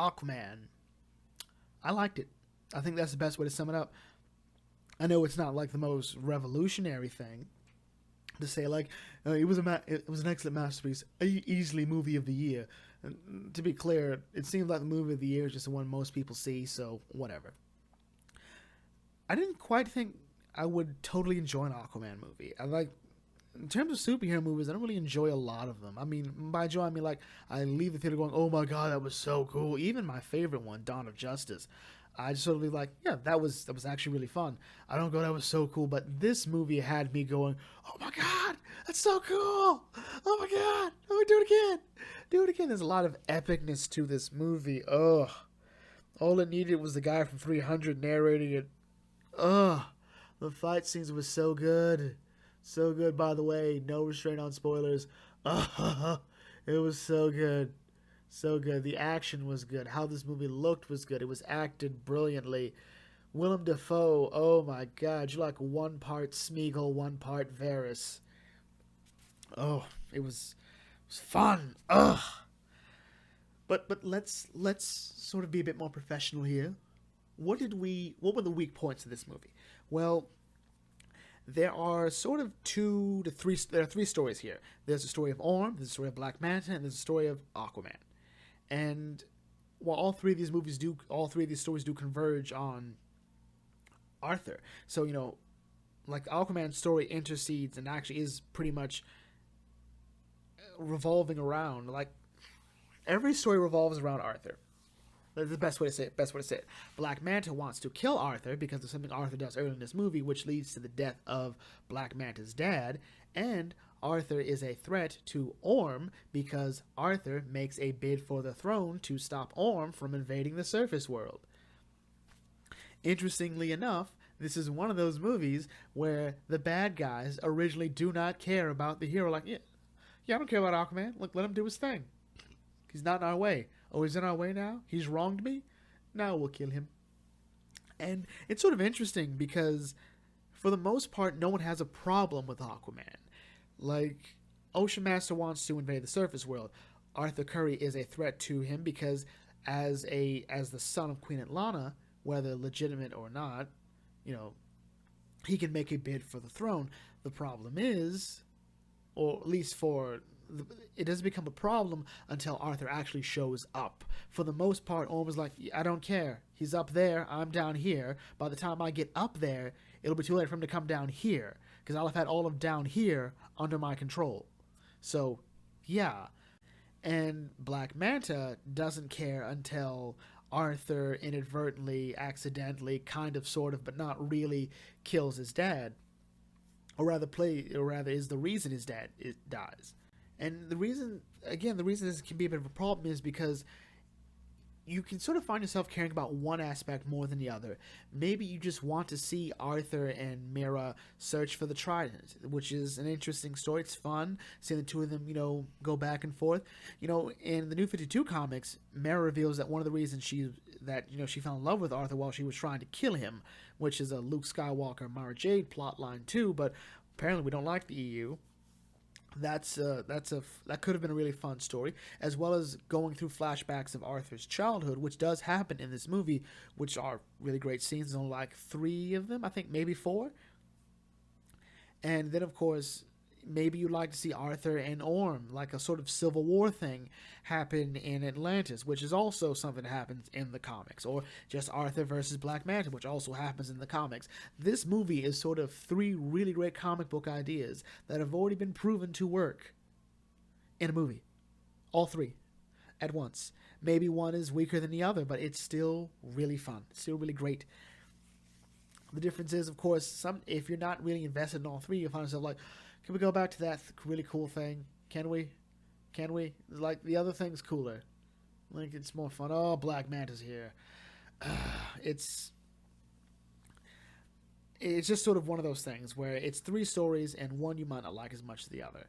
Aquaman. I liked it. I think that's the best way to sum it up. I know it's not like the most revolutionary thing to say, like, it was an excellent masterpiece, easily movie of the year. And to be clear, it seems like the movie of the year is just the one most people see, so whatever. I didn't quite think I would totally enjoy an Aquaman movie. I like, in terms of superhero movies, I don't really enjoy a lot of them. I mean, by enjoy, I mean like I leave the theater going, "Oh my god, that was so cool!" Even my favorite one, Dawn of Justice, I just sort of be like, "Yeah, that was actually really fun." I don't go, "That was so cool," but this movie had me going, "Oh my god, that's so cool! Oh my god, oh, do it again, do it again." There's a lot of epicness to this movie. Ugh, all it needed was the guy from 300 narrating it. Ugh, the fight scenes were so good. So good, by the way. No restraint on spoilers. It was so good. So good. The action was good. How this movie looked was good. It was acted brilliantly. Willem Dafoe, oh my god. You're like one part Smeagol, one part Varys. Oh, it was fun. Ugh. But let's sort of be a bit more professional here. What were the weak points of this movie? Well, there are sort of there are three stories here. There's a story of Orm, there's a story of Black Manta, and there's a story of Aquaman. And while all three of these stories do converge on Arthur. So, like Aquaman's story intercedes and actually is pretty much revolving around, like, every story revolves around Arthur. That's the best way to say it. Best way to say it. Black Manta wants to kill Arthur because of something Arthur does early in this movie, which leads to the death of Black Manta's dad. And Arthur is a threat to Orm because Arthur makes a bid for the throne to stop Orm from invading the surface world. Interestingly enough, this is one of those movies where the bad guys originally do not care about the hero. Like, yeah, I don't care about Aquaman. Look, let him do his thing. He's not in our way. Oh, he's in our way now? He's wronged me? Now we'll kill him. And it's sort of interesting because, for the most part, no one has a problem with Aquaman. Like, Ocean Master wants to invade the surface world. Arthur Curry is a threat to him because, as the son of Queen Atlanta, whether legitimate or not, he can make a bid for the throne. The problem is, or at least it doesn't become a problem until Arthur actually shows up. For the most part, Orm is like, I don't care. He's up there. I'm down here. By the time I get up there, it'll be too late for him to come down here because I'll have had all of down here under my control. So, yeah. And Black Manta doesn't care until Arthur inadvertently, accidentally, kind of, sort of, but not really kills his dad. Or rather is the reason his dad dies. And the reason this can be a bit of a problem is because you can sort of find yourself caring about one aspect more than the other. Maybe you just want to see Arthur and Mera search for the Trident, which is an interesting story. It's fun seeing the two of them, go back and forth. In the New 52 comics, Mera reveals that one of the reasons she fell in love with Arthur while she was trying to kill him, which is a Luke Skywalker Mara Jade plotline too, but apparently we don't like the EU. That could have been a really fun story, as well as going through flashbacks of Arthur's childhood, which does happen in this movie, which are really great scenes. There's only like 3 of them, I think, maybe 4. And then, of course, maybe you'd like to see Arthur and Orm, like a sort of civil war thing, happen in Atlantis, which is also something that happens in the comics, or just Arthur versus Black Manta, which also happens in the comics. This movie is sort of 3 really great comic book ideas that have already been proven to work in a movie. All 3 at once. Maybe one is weaker than the other, but it's still really fun. It's still really great. The difference is, of course, if you're not really invested in all 3, you'll find yourself like, can we go back to that really cool thing? Can we? Like, the other thing's cooler. Like, it's more fun. Oh, Black Manta's here. It's just sort of one of those things where it's 3 stories and one you might not like as much as the other.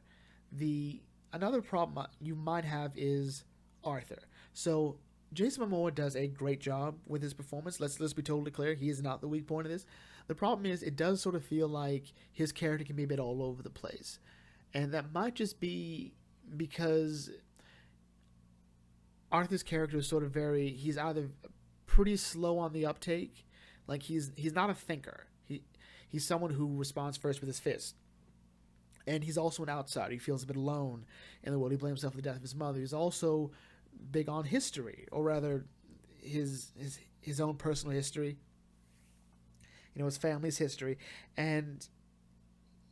Another problem you might have is Arthur. So Jason Momoa does a great job with his performance. Let's be totally clear. He is not the weak point of this. The problem is it does sort of feel like his character can be a bit all over the place. And that might just be because Arthur's character is sort of he's either pretty slow on the uptake, like he's not a thinker. He's someone who responds first with his fist. And he's also an outsider. He feels a bit alone in the world. He blames himself for the death of his mother. He's also big on history, or rather his own personal history, his family's history. And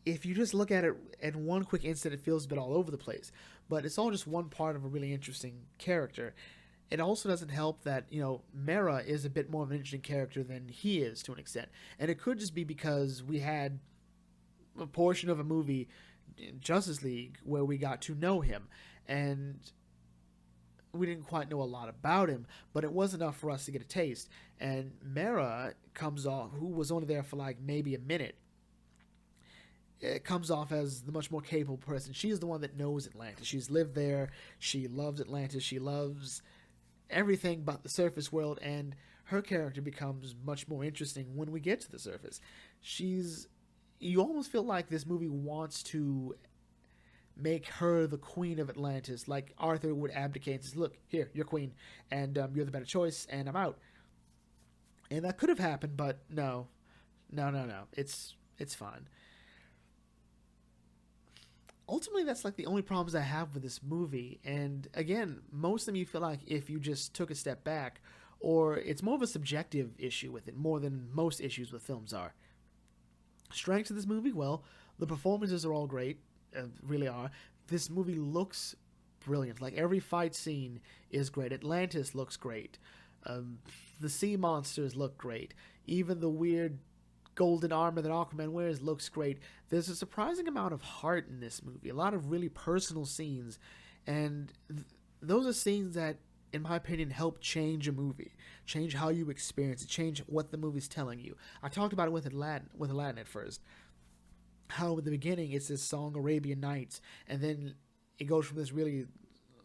if you just look at it in one quick instant, it feels a bit all over the place. But it's all just one part of a really interesting character. It also doesn't help that, Mera is a bit more of an interesting character than he is to an extent. And it could just be because we had a portion of a movie, Justice League, where we got to know him. And we didn't quite know a lot about him, but it was enough for us to get a taste. And Mera comes off, who was only there for like maybe a minute, it comes off as the much more capable person. She is the one that knows Atlantis. She's lived there. She loves Atlantis. She loves everything but the surface world, and her character becomes much more interesting when we get to the surface. You almost feel like this movie wants to make her the queen of Atlantis, like Arthur would abdicate and says, look, here, you're queen, and you're the better choice, and I'm out. And that could have happened, but no. It's fine. Ultimately, that's like the only problems I have with this movie. And again, most of them you feel like if you just took a step back, or it's more of a subjective issue with it, more than most issues with films are. Strengths of this movie, well, the performances are all great, really are. This movie looks brilliant. Like, every fight scene is great. Atlantis looks great. The sea monsters look great. Even the weird golden armor that Aquaman wears looks great. There's a surprising amount of heart in this movie, a lot of really personal scenes, and those are scenes that, in my opinion, help change a movie, change how you experience it, change what the movie's telling you. I talked about it with Aladdin at first, how in the beginning it's this song Arabian Nights, and then it goes from this really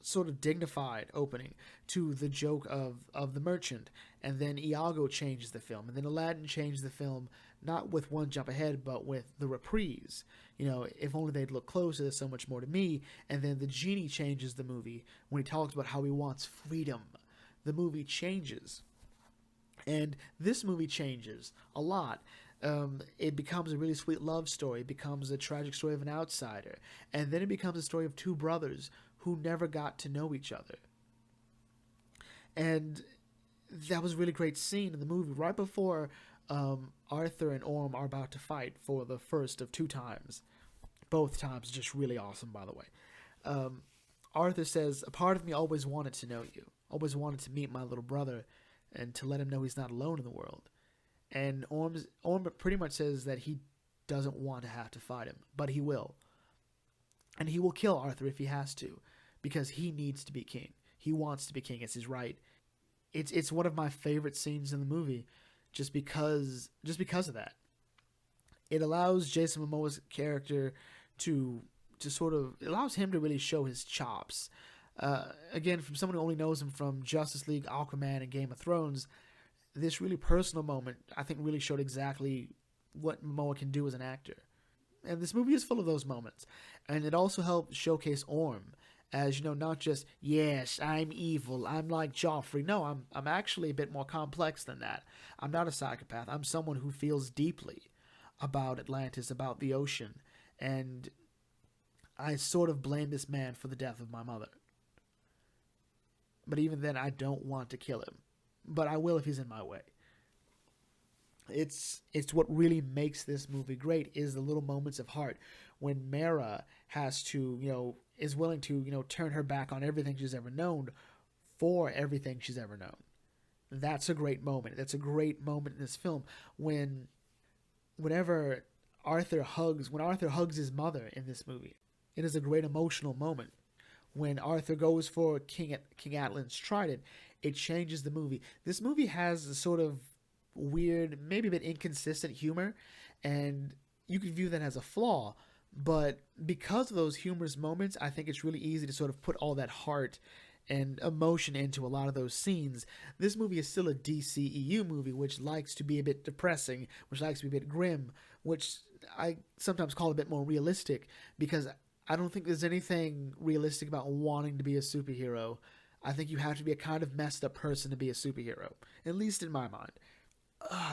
sort of dignified opening to the joke of the merchant, and then Iago changes the film, and then Aladdin changed the film, not with one jump ahead, but with the reprise. If only they'd look closer, there's so much more to me. And then the genie changes the movie when he talks about how he wants freedom. The movie changes. And this movie changes a lot. It becomes a really sweet love story. It becomes a tragic story of an outsider. And then it becomes a story of two brothers who never got to know each other. And that was a really great scene in the movie. Right before Arthur and Orm are about to fight for the first of two times. Both times just really awesome, by the way. Arthur says, a part of me always wanted to know you. Always wanted to meet my little brother and to let him know he's not alone in the world. And Orm pretty much says that he doesn't want to have to fight him, but he will. And he will kill Arthur if he has to, because he needs to be king. He wants to be king. It's his right. It's one of my favorite scenes in the movie, just because of that. It allows Jason Momoa's character to sort of, it allows him to really show his chops. Again, from someone who only knows him from Justice League, Aquaman, and Game of Thrones, this really personal moment, I think, really showed exactly what Momoa can do as an actor. And this movie is full of those moments. And it also helped showcase Orm as, not just, yes, I'm evil, I'm like Joffrey. No, I'm actually a bit more complex than that. I'm not a psychopath. I'm someone who feels deeply about Atlantis, about the ocean. And I sort of blame this man for the death of my mother. But even then, I don't want to kill him. But I will if he's in my way. It's what really makes this movie great, is the little moments of heart when Mera has to, is willing to, turn her back on everything she's ever known for everything she's ever known. That's a great moment. That's a great moment in this film whenever Arthur hugs his mother in this movie. It is a great emotional moment. When Arthur goes for King Atlantis' trident, it changes the movie. This movie has a sort of weird, maybe a bit inconsistent humor, and you could view that as a flaw, but because of those humorous moments, I think it's really easy to sort of put all that heart and emotion into a lot of those scenes. This movie is still a DCEU movie, which likes to be a bit depressing, which likes to be a bit grim, which I sometimes call a bit more realistic, because I don't think there's anything realistic about wanting to be a superhero. I think you have to be a kind of messed up person to be a superhero, at least in my mind.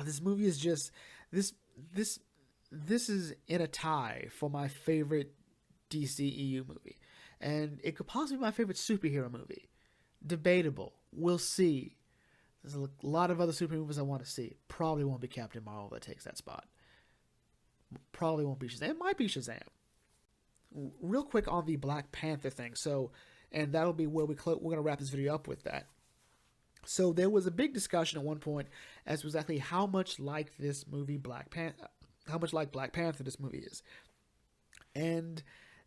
This movie is just this this this is in a tie for my favorite DCEU movie, and it could possibly be my favorite superhero movie. Debatable. We'll see. There's a lot of other superhero movies I want to see. Probably won't be Captain Marvel that takes that spot. Probably won't be Shazam. It might be Shazam. Real quick on the Black Panther thing. So, and that'll be where we're going to wrap this video up with that. So there was a big discussion at one point as to exactly how much like this movie how much like Black Panther this movie is. And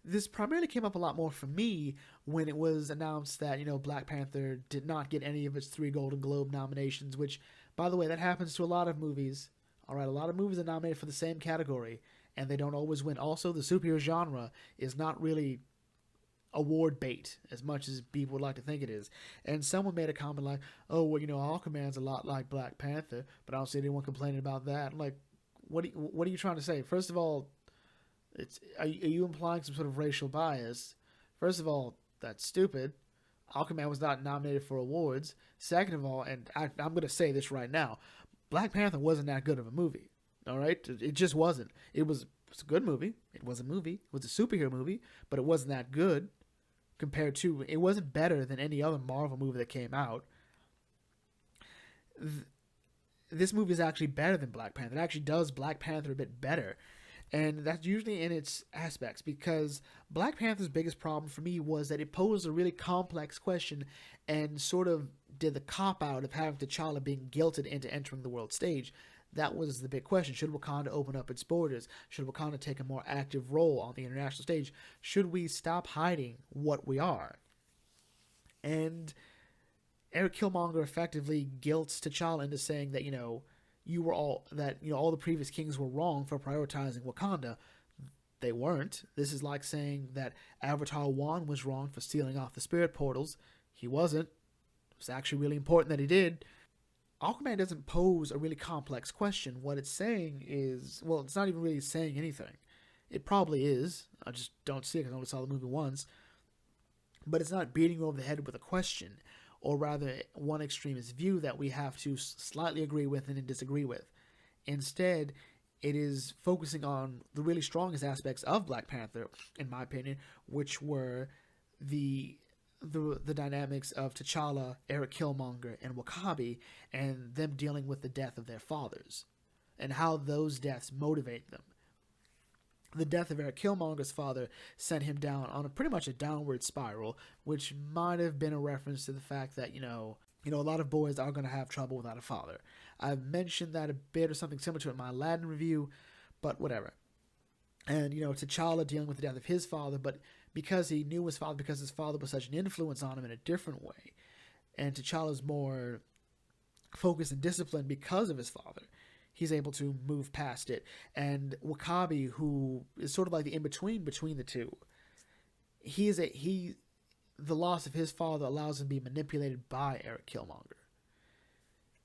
this primarily came up a lot more for me when it was announced that, Black Panther did not get any of its 3 Golden Globe nominations, which, by the way, that happens to a lot of movies. All right, a lot of movies are nominated for the same category, and they don't always win. Also, the superhero genre is not really award bait as much as people would like to think it is. And someone made a comment like, oh, well, Aquaman's a lot like Black Panther, but I don't see anyone complaining about that. I'm like, what are you trying to say? First of all, are you implying some sort of racial bias? First of all, that's stupid. Aquaman was not nominated for awards. Second of all, and I'm going to say this right now, Black Panther wasn't that good of a movie. All right? It just wasn't. It was a good movie. It was a movie. It was a superhero movie, but it wasn't that good compared to, it wasn't better than any other Marvel movie that came out. This movie is actually better than Black Panther. It actually does Black Panther a bit better. And that's usually in its aspects, because Black Panther's biggest problem for me was that it posed a really complex question and sort of did the cop-out of having T'Challa being guilted into entering the world stage. That was the big question. Should Wakanda open up its borders? Should Wakanda take a more active role on the international stage? Should we stop hiding what we are? And Eric Killmonger effectively guilts T'Challa into saying that, all the previous kings were wrong for prioritizing Wakanda. They weren't. This is like saying that Avatar 1 was wrong for sealing off the spirit portals. He wasn't. It was actually really important that he did. Aquaman doesn't pose a really complex question. What it's saying is, well, it's not even really saying anything. It probably is. I just don't see it because I only saw the movie once. But it's not beating you over the head with a question, or rather one extremist view that we have to slightly agree with and then disagree with. Instead, it is focusing on the really strongest aspects of Black Panther, in my opinion, which were the dynamics of T'Challa, Eric Killmonger, and W'Kabi, and them dealing with the death of their fathers, and how those deaths motivate them. The death of Eric Killmonger's father sent him down on pretty much a downward spiral, which might have been a reference to the fact that, a lot of boys are going to have trouble without a father. I've mentioned that a bit or something similar to it in my Aladdin review, but whatever. And, T'Challa dealing with the death of his father, but because he knew his father, because his father was such an influence on him in a different way, and T'Challa's more focused and disciplined because of his father, he's able to move past it. And W'Kabi, who is sort of like the in-between between the two, the loss of his father allows him to be manipulated by Eric Killmonger.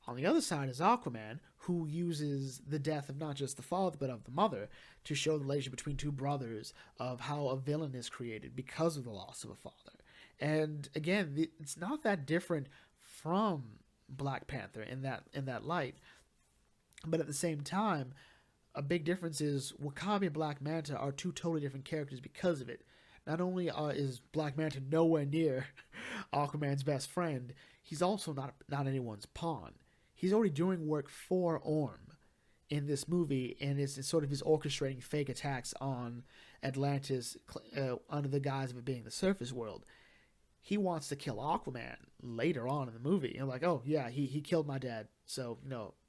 On the other side is Aquaman, who uses the death of not just the father, but of the mother, to show the relationship between two brothers, of how a villain is created because of the loss of a father. And again, it's not that different from Black Panther in that light. But at the same time, a big difference is W'Kabi and Black Manta are two totally different characters because of it. Not only is Black Manta nowhere near Aquaman's best friend, he's also not anyone's pawn. He's already doing work for Orm in this movie, and it's sort of his orchestrating fake attacks on Atlantis under the guise of it being the surface world. He wants to kill Aquaman later on in the movie. Like, oh, yeah, he killed my dad, so,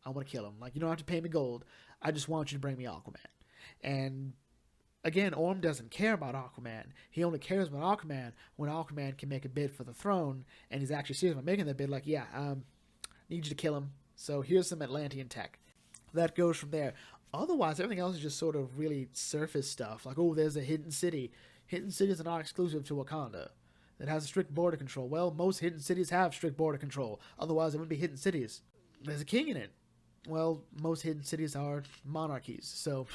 I want to kill him. Like, you don't have to pay me gold. I just want you to bring me Aquaman. And again, Orm doesn't care about Aquaman. He only cares about Aquaman when Aquaman can make a bid for the throne, and he's actually serious about making that bid. Like, yeah, need you to kill him. So here's some Atlantean tech. That goes from there. Otherwise, everything else is just sort of really surface stuff. Like, oh, there's a hidden city. Hidden cities are not exclusive to Wakanda. That has strict border control. Well, most hidden cities have strict border control. Otherwise, it wouldn't be hidden cities. There's a king in it. Well, most hidden cities are monarchies. So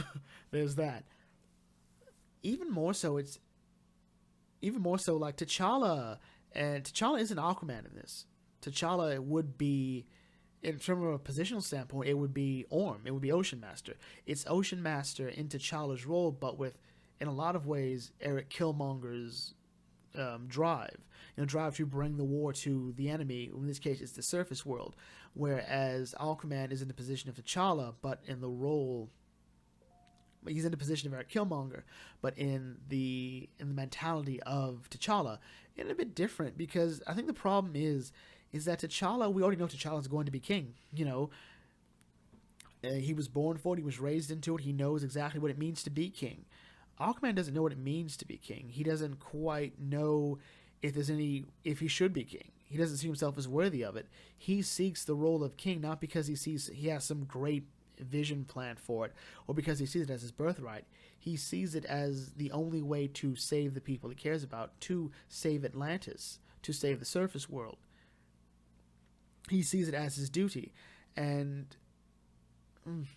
there's that. Even more so, like T'Challa And T'Challa isn't Aquaman in this. T'Challa would be, in terms of a positional standpoint, it would be Orm. It would be Ocean Master. It's Ocean Master in T'Challa's role, but with, in a lot of ways, Eric Killmonger's drive. Drive to bring the war to the enemy. In this case, it's the surface world. Whereas Aquaman is in the position of T'Challa, but in the role, he's in the position of Eric Killmonger, but in the mentality of T'Challa, and a bit different, because I think the problem is that T'Challa, we already know T'Challa is going to be king. He was born for it. He was raised into it. He knows exactly what it means to be king. Aquaman doesn't know what it means to be king. He doesn't quite know if he should be king. He doesn't see himself as worthy of it. He seeks the role of king not because he has some great vision planned for it, or because he sees it as his birthright. He sees it as the only way to save the people he cares about, to save Atlantis, to save the surface world. He sees it as his duty. And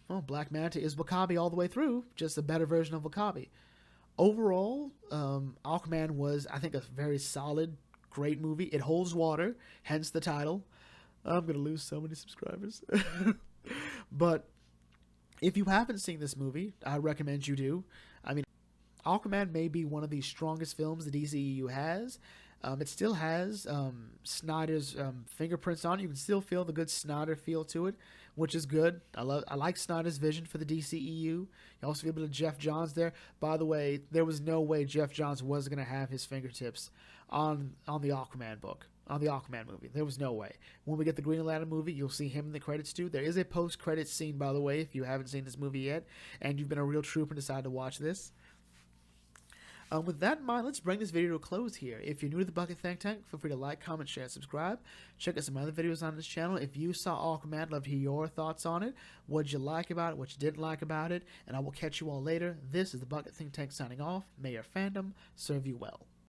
Black Manta is W'Kabi all the way through, just a better version of W'Kabi. Overall, Aquaman was, I think, a very solid, great movie. It holds water, hence the title. I'm going to lose so many subscribers. But if you haven't seen this movie, I recommend you do. I mean, Aquaman may be one of the strongest films the DCEU has. It still has Snyder's fingerprints on it. You can still feel the good Snyder feel to it, which is good. I like Snyder's vision for the DCEU. You also feel a bit of Jeff Johns there. By the way, there was no way Jeff Johns was going to have his fingertips on the Aquaman book, on the Aquaman movie. There was no way. When we get the Green Lantern movie, you'll see him in the credits too. There is a post-credits scene, by the way, if you haven't seen this movie yet, and you've been a real trooper and decided to watch this. With that in mind, let's bring this video to a close here. If you're new to the Bucket Think Tank, feel free to like, comment, share, and subscribe. Check out some other videos on this channel. If you saw Aquaman, I'd love to hear your thoughts on it. What did you like about it? What you didn't like about it? And I will catch you all later. This is the Bucket Think Tank signing off. May your fandom serve you well.